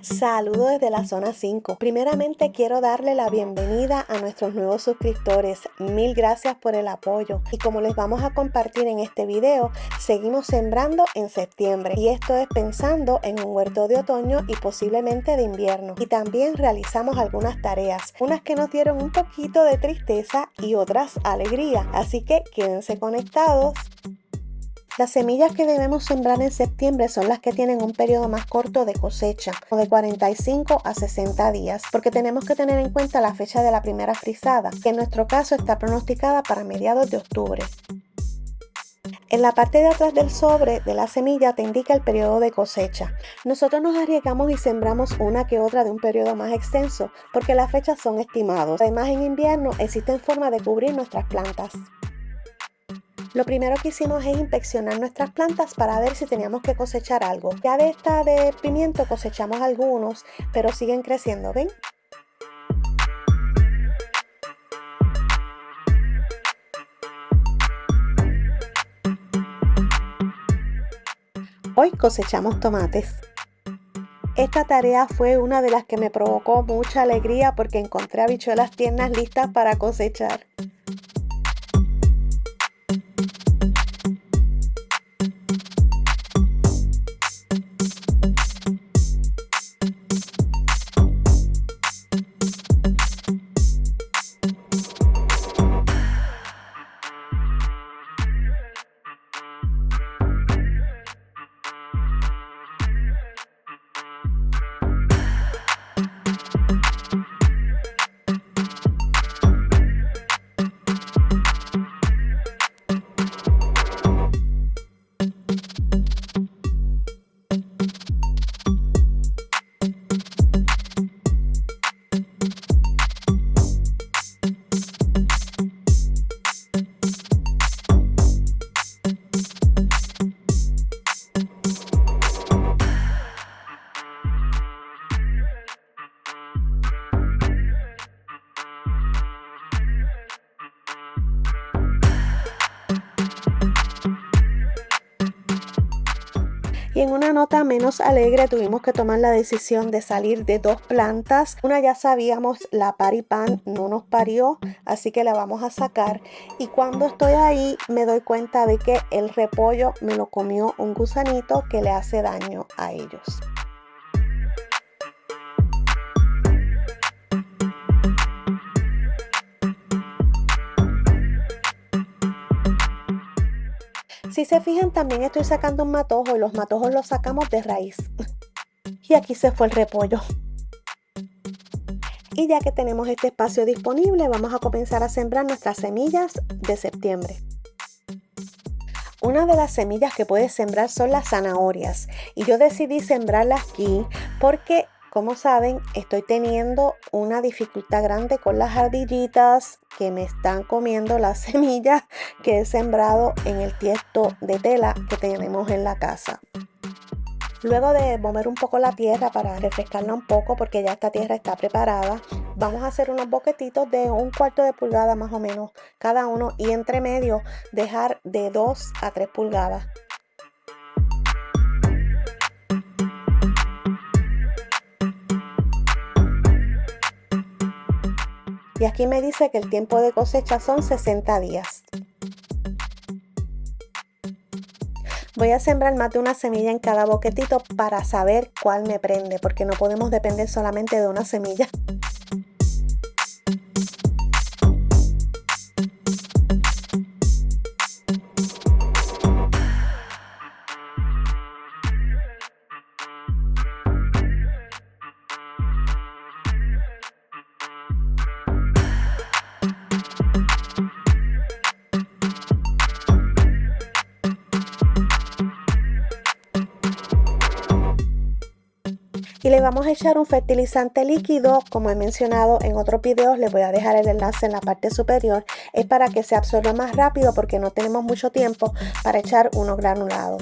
Saludos desde la zona 5. Primeramente quiero darle la bienvenida a nuestros nuevos suscriptores. Mil gracias por el apoyo. Y como les vamos a compartir en este video, seguimos sembrando en septiembre. Y esto es pensando en un huerto de otoño y posiblemente de invierno. Y también realizamos algunas tareas, unas que nos dieron un poquito de tristeza y otras alegría. Así que quédense conectados. Las semillas que debemos sembrar en septiembre son las que tienen un periodo más corto de cosecha, de 45 a 60 días, porque tenemos que tener en cuenta la fecha de la primera frisada, que en nuestro caso está pronosticada para mediados de octubre. En la parte de atrás del sobre de la semilla te indica el periodo de cosecha. Nosotros nos arriesgamos y sembramos una que otra de un periodo más extenso, porque las fechas son estimados. Además, en invierno existen formas de cubrir nuestras plantas. Lo primero que hicimos es inspeccionar nuestras plantas para ver si teníamos que cosechar algo. Ya de esta de pimiento cosechamos algunos, pero siguen creciendo, ¿ven? Hoy cosechamos tomates. Esta tarea fue una de las que me provocó mucha alegría porque encontré habichuelas tiernas listas para cosechar. Y en una nota menos alegre tuvimos que tomar la decisión de salir de dos plantas. Una ya sabíamos, la Paripan no nos parió, así que la vamos a sacar. Y cuando estoy ahí me doy cuenta de que el repollo me lo comió un gusanito que le hace daño a ellos. Si se fijan, también estoy sacando un matojo y los matojos los sacamos de raíz. Y aquí se fue el repollo. Y ya que tenemos este espacio disponible, vamos a comenzar a sembrar nuestras semillas de septiembre. Una de las semillas que puedes sembrar son las zanahorias. Y yo decidí sembrarlas aquí porque, como saben, estoy teniendo una dificultad grande con las ardillitas que me están comiendo las semillas que he sembrado en el tiesto de tela que tenemos en la casa. Luego de mover un poco la tierra para refrescarla un poco, porque ya esta tierra está preparada, vamos a hacer unos boquetitos de 1/4 de pulgada más o menos cada uno, y entre medio dejar de 2 a 3 pulgadas. Y aquí me dice que el tiempo de cosecha son 60 días. Voy a sembrar más de una semilla en cada boquetito para saber cuál me prende, porque no podemos depender solamente de una semilla. Y le vamos a echar un fertilizante líquido, como he mencionado en otros videos, les voy a dejar el enlace en la parte superior. Es para que se absorba más rápido porque no tenemos mucho tiempo para echar uno granulado.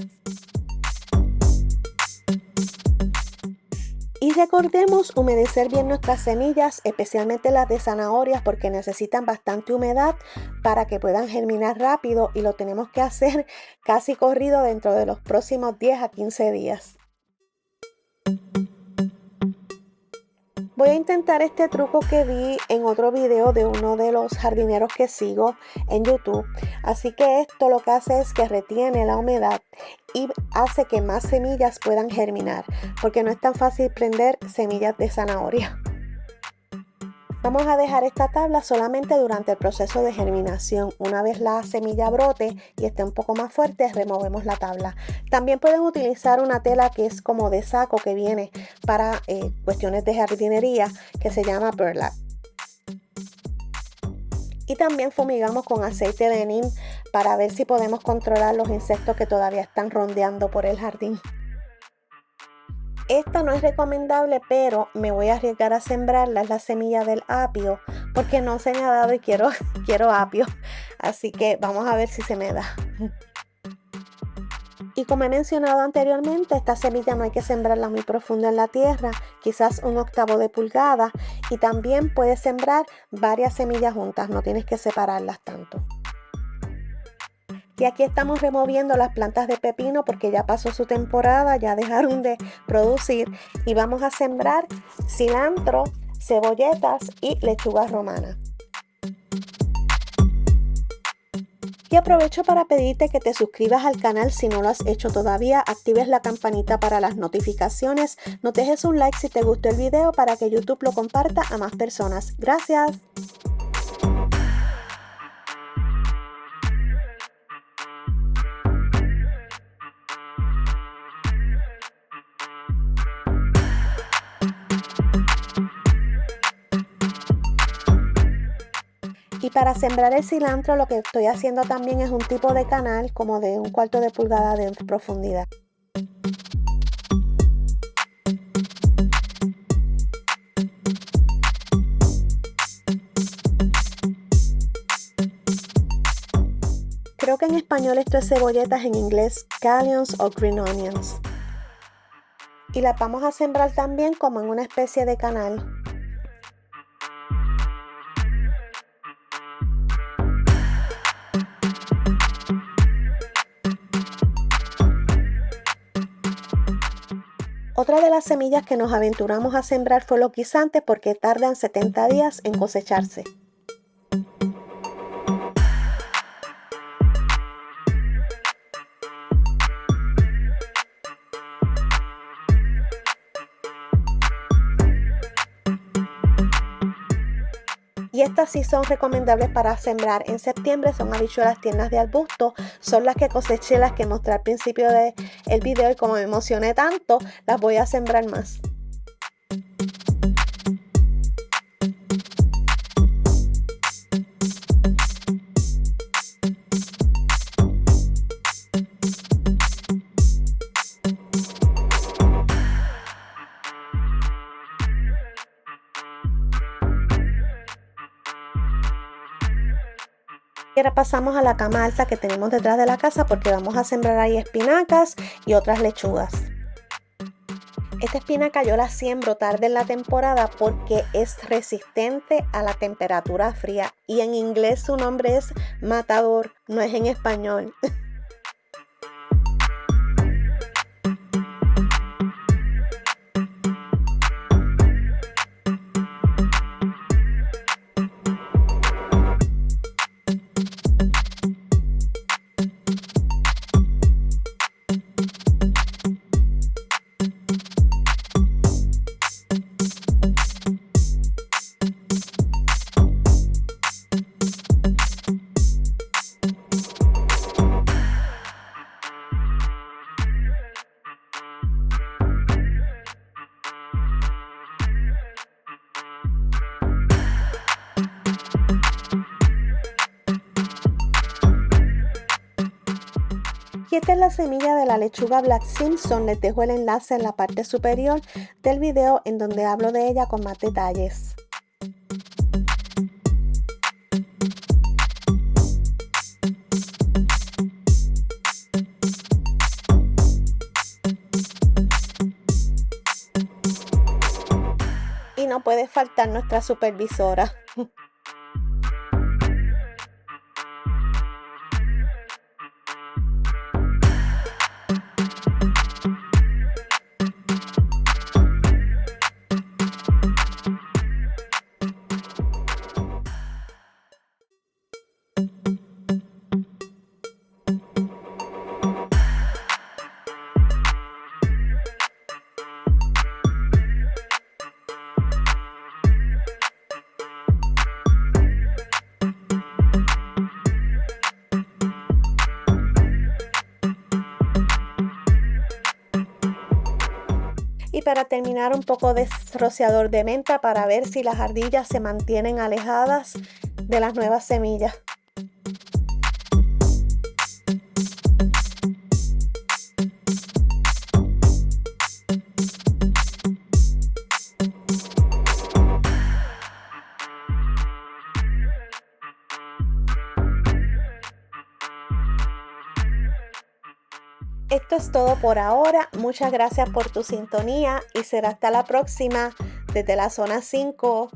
Y recordemos humedecer bien nuestras semillas, especialmente las de zanahorias, porque necesitan bastante humedad para que puedan germinar rápido, y lo tenemos que hacer casi corrido dentro de los próximos 10 a 15 días. Voy a intentar este truco que vi en otro video de uno de los jardineros que sigo en YouTube. Así que esto lo que hace es que retiene la humedad y hace que más semillas puedan germinar, porque no es tan fácil prender semillas de zanahoria. Vamos a dejar esta tabla solamente durante el proceso de germinación. Una vez la semilla brote y esté un poco más fuerte, removemos la tabla. También pueden utilizar una tela que es como de saco que viene para cuestiones de jardinería, que se llama burlap. Y también fumigamos con aceite de neem para ver si podemos controlar los insectos que todavía están rondeando por el jardín. Esta no es recomendable, pero me voy a arriesgar a sembrarla, es la semilla del apio, porque no se me ha dado y quiero apio. Así que vamos a ver si se me da. Y como he mencionado anteriormente, esta semilla no hay que sembrarla muy profundo en la tierra, quizás 1/8 de pulgada. Y también puedes sembrar varias semillas juntas, no tienes que separarlas tanto. Y aquí estamos removiendo las plantas de pepino porque ya pasó su temporada, ya dejaron de producir. Y vamos a sembrar cilantro, cebolletas y lechuga romana. Y aprovecho para pedirte que te suscribas al canal si no lo has hecho todavía, actives la campanita para las notificaciones, nos dejes un like si te gustó el video para que YouTube lo comparta a más personas. Gracias. Y para sembrar el cilantro lo que estoy haciendo también es un tipo de canal como de 1/4 de pulgada de profundidad. Creo que en español esto es cebolletas, en inglés scallions o green onions. Y las vamos a sembrar también como en una especie de canal. Otra de las semillas que nos aventuramos a sembrar fue los guisantes porque tardan 70 días en cosecharse. Y estas sí son recomendables para sembrar en septiembre, son habichuelas tiernas de arbusto, son las que coseché, las que mostré al principio del video y como me emocioné tanto, las voy a sembrar más. Y ahora pasamos a la cama alta que tenemos detrás de la casa porque vamos a sembrar ahí espinacas y otras lechugas. Esta espinaca yo la siembro tarde en la temporada porque es resistente a la temperatura fría y en inglés su nombre es matador, no es en español. Y esta es la semilla de la lechuga Black Simpson. Les dejo el enlace en la parte superior del video en donde hablo de ella con más detalles. Y no puede faltar nuestra supervisora. para terminar, un poco de rociador de menta para ver si las ardillas se mantienen alejadas de las nuevas semillas. Esto es todo por ahora. Muchas gracias por tu sintonía y será hasta la próxima desde la zona 5.